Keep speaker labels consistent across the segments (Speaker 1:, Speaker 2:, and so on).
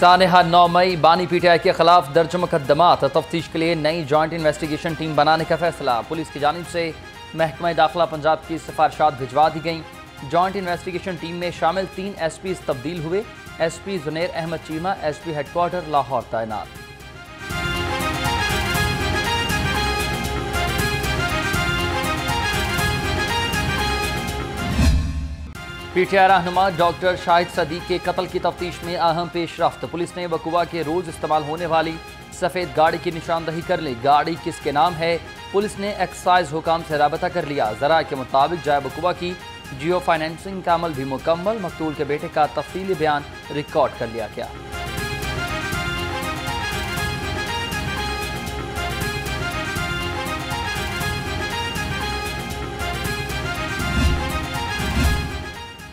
Speaker 1: सानेहा 9 मई बानी PTI के खिलाफ दर्ज मुकदमात। तफ्तीश के लिए नई जॉइंट इन्वेस्टिगेशन टीम बनाने का फैसला। पुलिस की जानिब से महकमा दाखिला पंजाब की सिफारिशात भिजवा दी गई। जॉइंट इन्वेस्टिगेशन टीम में शामिल 3 SPs तब्दील हुए। SP जुनैर Ahmad Cheema SP headquarter Lahore तैनात। PTI रहनुमा डॉक्टर शाहिद सदीक के कत्ल की तफ्तीश में अहम पेशरफ्त। पुलिस ने वकुआ के रोज इस्तेमाल होने वाली सफ़ेद गाड़ी की निशानदही कर ली। गाड़ी किसके नाम है, पुलिस ने एक्साइज हुकाम से राबता कर लिया। जरा के मुताबिक जाय वकुआ की जियो फाइनेंसिंग का अमल भी मुकम्मल। मकतूल के बेटे का तफसीली बयान रिकॉर्ड कर लिया गया।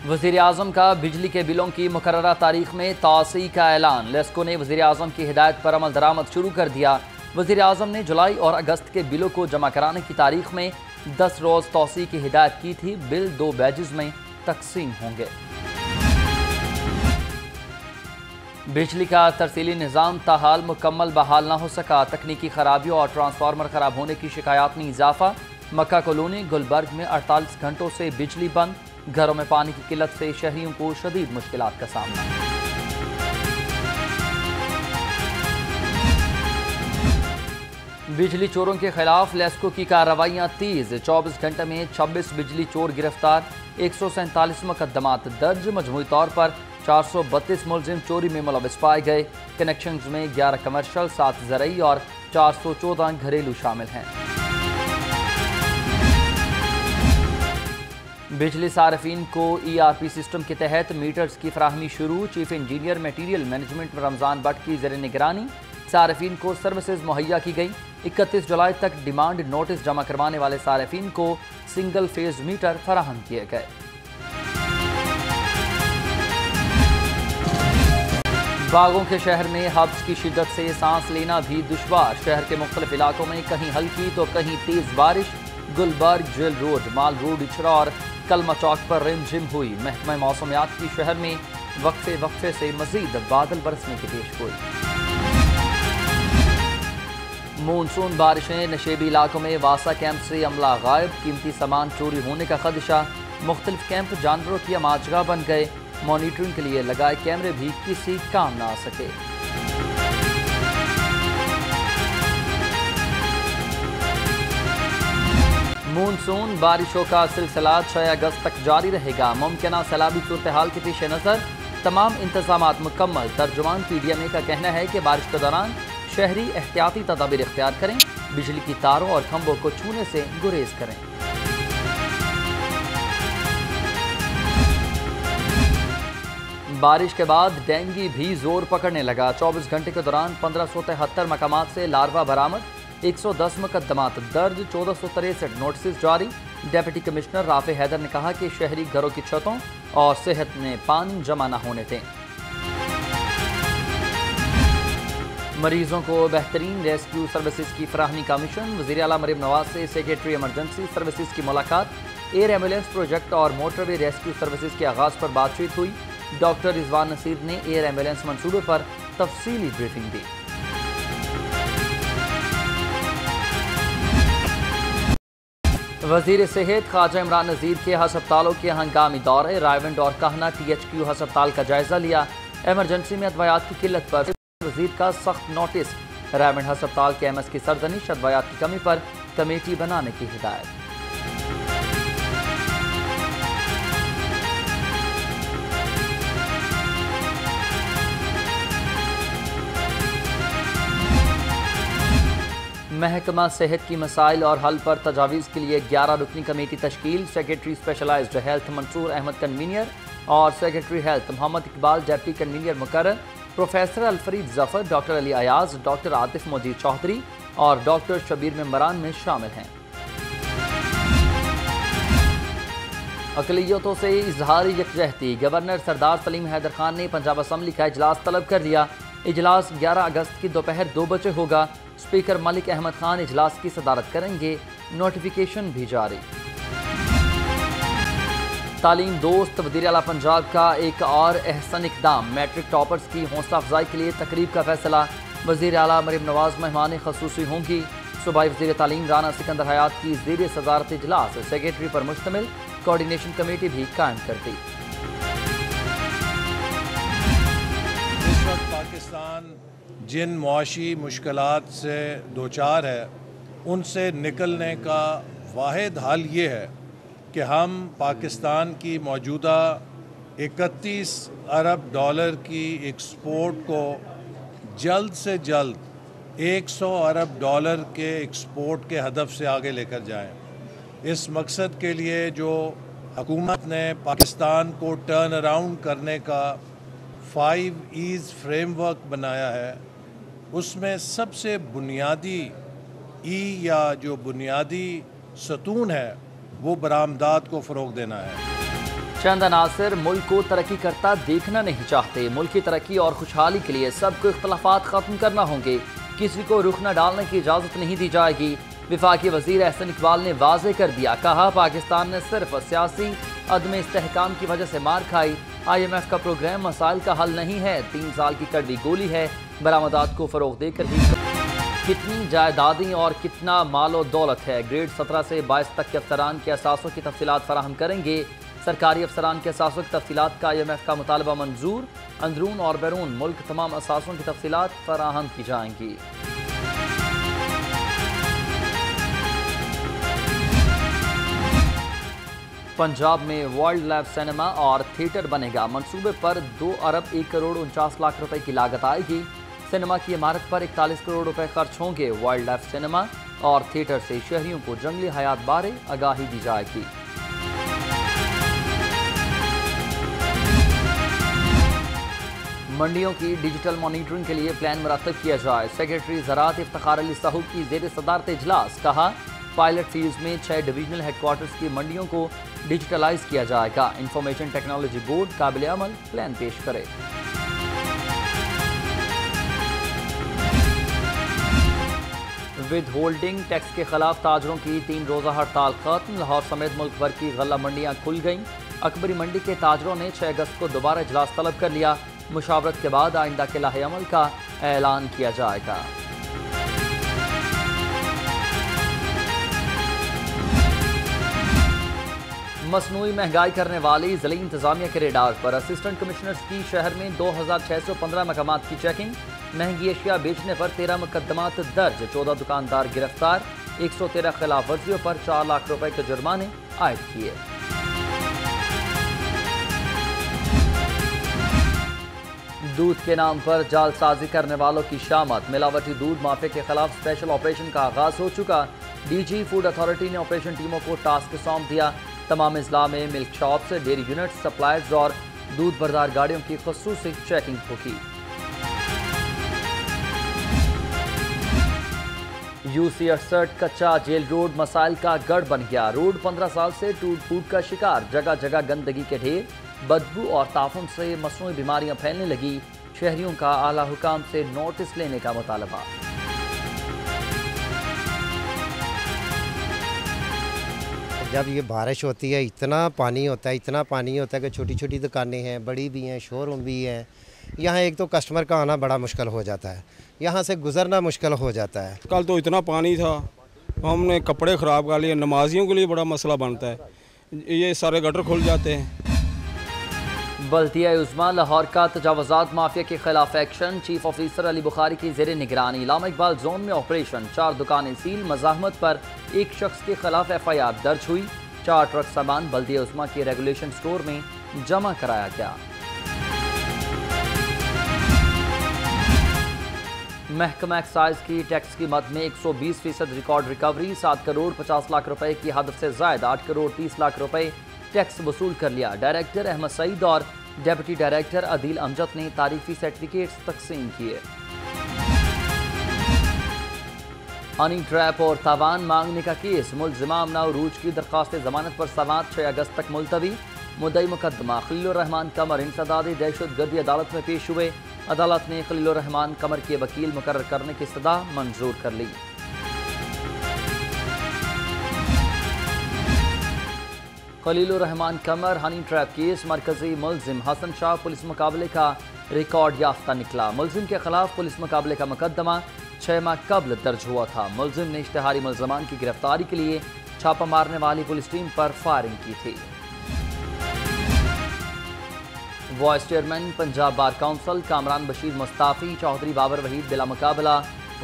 Speaker 1: वज़ीर आज़म का बिजली के बिलों की मुकर्ररा तारीख में तोसी का ऐलान। लेस्को ने वज़ीर आज़म की हिदायत पर अमल दरामद शुरू कर दिया। वज़ीर आज़म ने जुलाई और अगस्त के बिलों को जमा कराने की तारीख में 10 रोज़ तोसी की हिदायत की थी। बिल 2 बैजेस में तकसीम होंगे। बिजली का तरसीली निज़ाम ताहाल मुकम्मल बहाल ना हो सका। तकनीकी खराबियों और ट्रांसफार्मर खराब होने की शिकायत में इजाफा। मक्का कॉलोनी गुलबर्ग में 48 घंटों से बिजली बंद। घरों में पानी की किल्लत से शहरियों को शदीद मुश्किलात का सामना। बिजली चोरों के खिलाफ लेस्को की कार्रवाइयां तेज। 24 घंटे में 26 बिजली चोर गिरफ्तार। 147 मुकदमात दर्ज। मजमूई तौर पर 432 मुलजिम चोरी में मुलविस पाए गए। कनेक्शन में 11 कमर्शल, 7 ज़रई और 414 घरेलू शामिल हैं। बिजली सार्फिन को ERP सिस्टम के तहत मीटर्स की फराहमी शुरू। Chief engineer material management Ramzan Bhatt की ज़ेर निगरानी सार्फिन को सर्विसेज मुहैया की गई। 31 जुलाई तक डिमांड नोटिस जमा करवाने वाले सार्फिन को सिंगल फेज मीटर फराहम किए गए। बागों के शहर में हब्स की शिद्दत से सांस लेना भी दुश्वार। शहर के मुख्तलिफ इलाकों में कहीं हल्की तो कहीं तेज बारिश। गुलबर्ग, जेल रोड, माल रोड, इचरा और कलमा चौक पर रिमझिम हुई। महकमा मौसमियात की शहर में वक्फे से मजीद बादल बरसने की पेशगोई। मानसून बारिशें। नशेबी इलाकों में वासा कैंप से अमला गायब। कीमती सामान चोरी होने का खदशा। मुख्तलिफ कैंप जानवरों की आमाजगाह बन गए। मॉनिटरिंग के लिए लगाए कैमरे भी किसी काम ना आ सके। मानसून बारिशों का सिलसिला 6 अगस्त तक जारी रहेगा। मुमकिना सैलाबी सूरत हाल के पेश नज़र तमाम इंतजामात मुकम्मल। तर्जुमान PDMA का कहना है कि बारिश के दौरान शहरी एहतियाती तदाबीर इख्तियार करें। बिजली की तारों और खंभों को छूने से गुरेज करें। बारिश के बाद डेंगू भी जोर पकड़ने लगा। 24 घंटे के दौरान 1573 मकामात से लार्वा बरामद। 110 मुकदमात दर्ज। 1463 नोटिस जारी। डिप्टी कमिश्नर राफे हैदर ने कहा कि शहरी घरों की छतों और सेहत में पानी जमा न होने दें। मरीजों को बेहतरीन रेस्क्यू सर्विसेज की फराहमी का मिशन। वज़ीर आला मरीम नवाज से सेक्रेटरी इमरजेंसी सर्विसेज की मुलाकात। एयर एम्बुलेंस प्रोजेक्ट और मोटरवे रेस्क्यू सर्विसेज के आगाज पर बातचीत हुई। डॉक्टर रिजवान नसीर ने एयर एम्बुलेंस मंसूबे पर तफसीली ब्रीफिंग दी। वज़ीर सेहत ख्वाजा इमरान नज़ीर के हस्पतालों के हंगामी दौरे। रायवंड और कहना THQ हस्पताल का जायजा लिया। एमरजेंसी में अदवायात की किल्लत पर वज़ीर का सख्त नोटिस। रायवंड हस्पताल के MS की सरजनिश। अदवायात की कमी पर कमेटी बनाने की हिदायत। महकमा सेहत की मसाइल और हल पर तजावीज़ के लिए 11 रुकनी कमेटी तश्कील। Secretary specialized health Mansoor Ahmed convener और secretary health Mohammad Iqbal deputy convener मुकर्रर। Professor Alfarid Zafar, doctor Ali Ayaz, doctor Atif Mojid Chaudhry और डॉक्टर शबीर मेम्बरान में शामिल हैं। अक़लियतों से इजहार यकजहती। गवर्नर सरदार सलीम हैदर खान ने पंजाब असम्बली का इजलास तलब कर दिया। इजलास 11 अगस्त की दोपहर 2 बजे होगा। स्पीकर मलिक अहमद खान इजलास की सदारत करेंगे। नोटिफिकेशन भी जारी। तालीम दोस्त वज़ीर आला पंजाब का एक और अहसन इक़दाम, मैट्रिक टॉपर्स की हौसला अफजाई के लिए तकरीब का फैसला। वज़ीर आला मरीम नवाज मेहमान खसूसी होंगी। सूबाई वज़ीर तालीम राना सिकंदर हयात की ज़ेर सदारत इजलास, सेक्रेटरी पर मुश्तमिल कोऑर्डिनेशन कमेटी भी कायम कर दी।
Speaker 2: इस वक्त पाकिस्तान जिन मुआशी मुश्किलात से दो चार है, उनसे निकलने का वाहिद हल ये है कि हम पाकिस्तान की मौजूदा 31 अरब डॉलर की एक्सपोर्ट को जल्द से जल्द 100 अरब डॉलर के एक्सपोर्ट के हदफ से आगे लेकर जाएं। इस मकसद के लिए जो हुकूमत ने पाकिस्तान को टर्न अराउंड करने का 5 ईज़ फ्रेमवर्क बनाया है, उसमें सबसे बुनियादी या जो बुनियादी सतून है वो बरामदात को फ़रोग देना है।
Speaker 1: चंद अनासर मुल्क को तरक्की करता देखना नहीं चाहते। मुल्क की तरक्की और खुशहाली के लिए सबको इख्तलाफात ख़त्म करना होंगे। किसी को रुख न डालने की इजाज़त नहीं दी जाएगी। विफाकी वज़ीर एहसन इकबाल ने वाज़े कर दिया, कहा पाकिस्तान ने सिर्फ सियासी अदम इस्तेहकाम की वजह से मार खाई। IMF का प्रोग्राम मसाइल का हल नहीं है, 3 साल की कड़वी गोली है। बरामदात को फ़रोग देकर ही कितनी जायदादें और कितना मालो दौलत है। ग्रेड 17 से 22 तक के अफसरान के असासों की तफसीलात फराहम करेंगे। सरकारी अफसरान के असासों की तफसीलात का IMF का मुतालबा मंजूर। अंदरून और बैरून मुल्क तमाम असासों की तफसीलात फराहम की जाएंगी। पंजाब में वाइल्ड लाइफ सिनेमा और थिएटर बनेगा। मंसूबे पर 2 अरब 1 करोड़ 49 लाख रुपए की लागत आएगी। सिनेमा की इमारत पर 41 करोड़ रुपए खर्च होंगे। वाइल्ड लाइफ सिनेमा और थिएटर से शहरियों को जंगली हयात बारे आगाही दी जाएगी। मंडियों की डिजिटल मॉनिटरिंग के लिए प्लान मुरतब किया जाए। सेक्रेटरी ज़राअत इफ्तिखार अली साहब की ज़ेर सदारत इजलास, कहा पायलट फील्ड में 6 डिविजनल हेडक्वार्टर्स की मंडियों को डिजिटलाइज किया जाएगा। इंफॉर्मेशन टेक्नोलॉजी बोर्ड काबिल अमल प्लान पेश करे। विद होल्डिंग टैक्स के खिलाफ ताजरों की 3 रोज़ा हड़ताल खत्म। लाहौर समेत मुल्क भर की गल्ला मंडियां खुल गईं। अकबरी मंडी के ताजरों ने 6 अगस्त को दोबारा इजलास तलब कर लिया। मुशावरत के बाद आइंदा के लाहे अमल का ऐलान किया जाएगा। मसनूई महंगाई करने वाली ज़िला इंतजामिया के रेडार पर असिस्टेंट कमिश्नर्स की शहर में 2615 मकामात की चेकिंग। महंगी अशिया बेचने पर 13 मुकदमात दर्ज, 14 दुकानदार गिरफ्तार। 113 खिलाफ वर्जियों पर 4 लाख रुपए के जुर्माने आयद किए। दूध के नाम पर जालसाजी करने वालों की शामत। मिलावटी दूध माफिया के खिलाफ स्पेशल ऑपरेशन का आगाज हो चुका। DG फूड अथॉरिटी ने ऑपरेशन टीमों को टास्क सौंप दिया। तमाम इजला में milk shops, dairy units, suppliers और दूध बरदार गाड़ियों की खुसूसी चेकिंग होगी। UC 68 कच्चा जेल रोड मसाइल का गढ़ बन गया। रोड 15 साल से टूट फूट का शिकार। जगह जगह गंदगी के ढेर, बदबू और ताफुन से मसनूई बीमारियां फैलने लगी। शहरियों का आला हुकाम से नोटिस लेने का मुतालबा।
Speaker 3: जब ये बारिश होती है इतना पानी होता है कि छोटी छोटी दुकानें हैं, बड़ी भी हैं, शोरूम भी हैं। यहाँ एक तो कस्टमर का आना बड़ा मुश्किल हो जाता है, यहाँ से गुजरना मुश्किल हो जाता है।
Speaker 4: कल तो इतना पानी था, हमने कपड़े ख़राब कर लिए। नमाजियों के लिए बड़ा मसला बनता है, ये सारे गटर खुल जाते हैं।
Speaker 1: बल्दिया उज़्मा लाहौर का तजावुज़ात माफिया के खिलाफ action. Chief officer Ali Bukhari की ज़ेर निगरानी इलामा इकबाल जोन में ऑपरेशन। 4 दुकानें सील। मज़ाहमत पर 1 शख्स के खिलाफ FIR दर्ज हुई। 4 ट्रक सामान बल्दिया उज़्मा के रेगुलेशन स्टोर में जमा कराया गया। महकमा एक्साइज की टैक्स की मद में 120% रिकॉर्ड रिकवरी। 7 करोड़ 50 लाख रुपए की हद से ज़ायद 8 करोड़ 30 लाख रुपए टैक्स वसूल कर लिया। डायरेक्टर अहमद सईद और डेप्यूटी डायरेक्टर अदील अमजद ने तारीफी सर्टिफिकेट्स तकसीम किए। हनी ट्रैप और तावान मांगने का केस। मुलजिमा अमना उरूज की दरख्वास्त जमानत पर समाअत 6 अगस्त तक मुलतवी। मुद्दई मुकदमा खलीलुर रहमान कमर इंसदादी दहशतगर्दी अदालत में पेश हुए। अदालत ने खलीलुर रहमान कमर के वकील मुकर्रर करने की इस्तदा मंजूर कर ली। खलीलुर रहमान कमर हनी ट्रैप केस मरकजी मुलजिम हसन शाह पुलिस मुकाबले का रिकॉर्ड याफ्ता निकला। मुलजिम के खिलाफ पुलिस मुकाबले का मुकदमा 6 माह कबल दर्ज हुआ था। मुलजिम ने इश्तिहारी मुलजमान की गिरफ्तारी के लिए छापा मारने वाली पुलिस टीम पर फायरिंग की थी। Vice chairman Punjab bar council Kamran Bashir Mustafi Chaudhry Babar Waheed बिला मुकाबला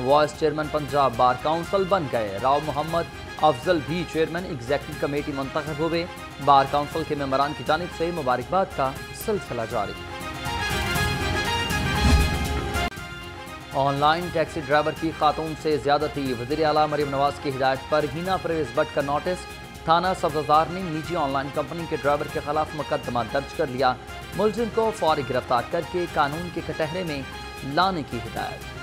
Speaker 1: vice chairman Punjab bar council बन गए। राव मोहम्मद अफजल भी चेयरमैन एग्जीक्यूटिव कमेटी मुंतखब हुए। बार काउंसिल के मेंबरान की जानिब से मुबारकबाद का सिलसिला जारी। ऑनलाइन टैक्सी ड्राइवर की खातून से ज्यादती वज़ीर आला मरीम नवाज की हिदायत पर हिना परवेज भट्ट का नोटिस। थाना सब्ज़ार ने निजी ऑनलाइन कंपनी के ड्राइवर के खिलाफ मुकदमा दर्ज कर लिया। मुलजिम को फौरी गिरफ्तार करके कानून के कटहरे में लाने की हिदायत।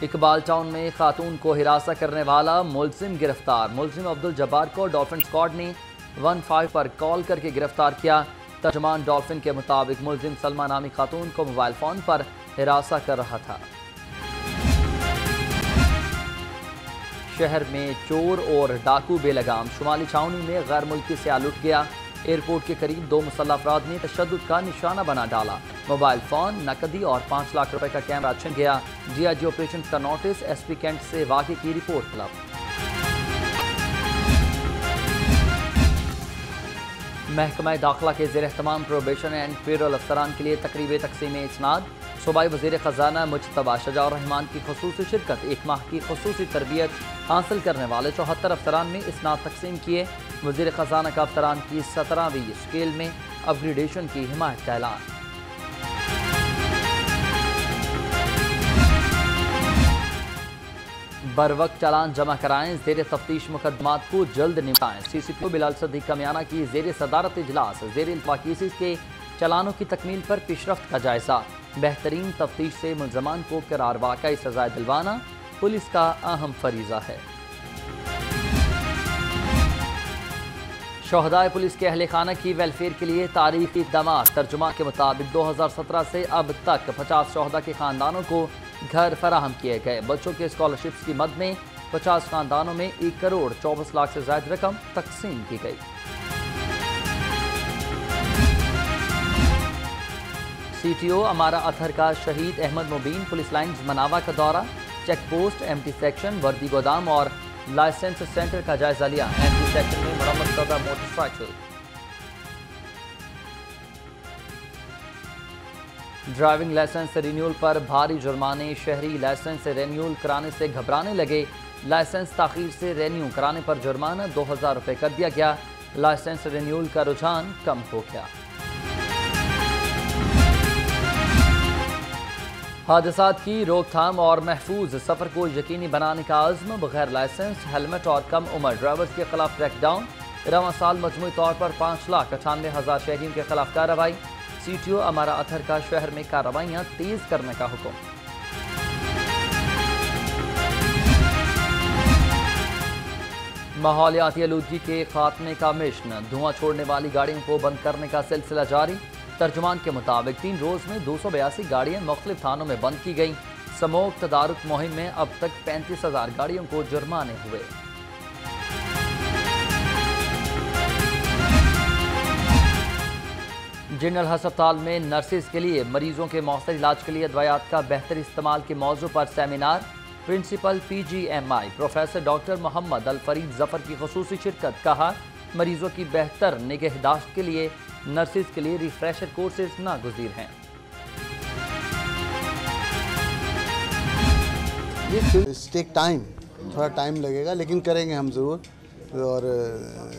Speaker 1: इकबाल टाउन में खातून को हिरासा करने वाला मुलजिम गिरफ्तार। मुलजिम अब्दुल जब्बार को डॉल्फिन स्क्वाड ने 15 पर कॉल करके गिरफ्तार किया। तर्जमान डॉल्फिन के मुताबिक मुलजिम सलमा नामी खातून को मोबाइल फोन पर हिरासा कर रहा था। शहर में चोर और डाकू बेलगाम। शुमाली छावनी में गैर मुल्की से लुट गया। एयरपोर्ट के करीब 2 मुसल्लह अफराद ने तशद्दुद का निशाना बना डाला। मोबाइल फोन, नकदी और 5 लाख रुपए का कैमरा छिन गया। DIG ऑपरेशन का नोटिस। SP कैंट से वाक़े की रिपोर्ट तलब। महकमा दाखिला के ज़ेर एहतमाम प्रोबेशन एंड पेरोल अफसरान के लिए तकरीब तकसीम इस्नाद। सूबाई वज़ीर ख़जाना मुज्तबा शजाउर रहमान की ख़ुसूसी शिरकत। 1 माह की ख़ुसूसी तरबियत हासिल करने वाले 74 अफसरान में इस्नाद तकसीम किए। वज़ीर ख़जाना का अफसरान की 17वीं स्केल में अपग्रेडेशन की हिमायत का ऐलान। बर वक्त चालान जमा कराएं। ज़ेर तफ्तीश मुकदमात को जल्द निपटाएं। CCPO बिलाल सदीक कमियाना की ज़ेर सदारत इजलास। ज़ेर इल्तवा केसेस के चालानों की तकमील पर पेशरफ्त का जायजा। बेहतरीन तफ्तीश से मुलजमान को करार वाकई सजाए दिलवाना पुलिस का अहम फरीजा है। शोहदाए पुलिस के अहले खाना की वेलफेयर के लिए तारीखी इक़दाम। तर्जुमा के मुताबिक 2017 से अब तक 50 शोहदा के ख़ानदानों को घर फराहम किए गए। बच्चों के स्कॉलरशिप्स की मद में 50 ख़ानदानों में 1 करोड़ 24 लाख से ज़ायद रकम तकसीम की गई। CTO अमारा अथर का शहीद अहमद मुबीन पुलिस लाइन्स मनावा का दौरा। चेक पोस्ट, MT सेक्शन, वर्दी गोदाम और लाइसेंस सेंटर का जायजा लिया। MT सेक्शन में मरम्मत शुदा मोटरसाइकिल। ड्राइविंग लाइसेंस रिन्यूअल पर भारी जुर्माने। शहरी लाइसेंस रिन्यूअल कराने से घबराने लगे। लाइसेंस ताखीर से रिन्यू कराने पर जुर्माना 2000 रुपये कर दिया गया। लाइसेंस रिन्यूअल का रुझान कम हो गया। हादसात की रोकथाम और महफूज सफ़र को यकीनी बनाने का आज़्म। बगैर लाइसेंस, हेलमेट और कम उम्र ड्राइवर्स के खिलाफ क्रैकडाउन। रवां साल मजमूई तौर पर 5,98,000 शहरियों के खिलाफ कार्रवाई। CTO अमारा अथर का शहर में कार्रवाइयाँ तेज करने का हुक्म। माहौलियाती आलूदगी के खात्मे का मिशन। धुआं छोड़ने वाली गाड़ियों को बंद करने का सिलसिला जारी। तर्जुमान के मुताबिक 3 रोज़ में 282 गाड़ियाँ मुख्तलिफ थानों में बंद की गईं। स्मोक तदारुक मुहिम में अब तक 35,000 गाड़ियों को जुर्माने हुए। जनरल हस्पताल में नर्सेज के लिए मरीजों के मौसर इलाज के लिए अद्वियात का बेहतर इस्तेमाल के मौजू पर seminar. Principal PGMI professor doctor Mohammad Al Farid Zafar की खुसूसी शिरकत। कहा, मरीजों की बेहतर निगहदाश्त के लिए नर्सेज के लिए रिफ्रेशर कोर्सेज नागुज़ीर हैं।
Speaker 5: टेक टाइम, थोड़ा टाइम लगेगा लेकिन करेंगे हम ज़रूर। और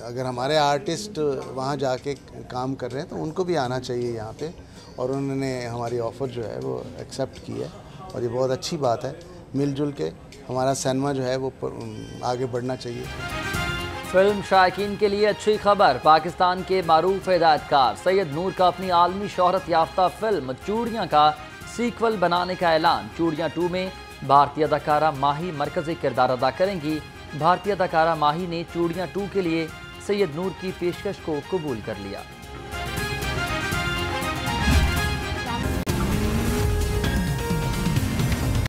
Speaker 5: अगर हमारे आर्टिस्ट वहाँ जाके काम कर रहे हैं तो उनको भी आना चाहिए यहाँ पे। और उन्होंने हमारी ऑफ़र जो है वो एक्सेप्ट की है और ये बहुत अच्छी बात है। मिलजुल के हमारा सिनेमा जो है वो आगे बढ़ना चाहिए।
Speaker 1: फिल्म शायकीन के लिए अच्छी खबर। पाकिस्तान के मारूफ हिदायतकार सैयद नूर का अपनी आलमी शोहरत याफ्ता फिल्म चूड़ियाँ का सीक्वल बनाने का ऐलान। चूड़ियाँ 2 में भारतीय अदाकारा माही मरकज़ी किरदार अदा करेंगी। भारतीय अदाकारा माही ने चूड़ियाँ 2 के लिए सैयद नूर की पेशकश को कबूल कर लिया।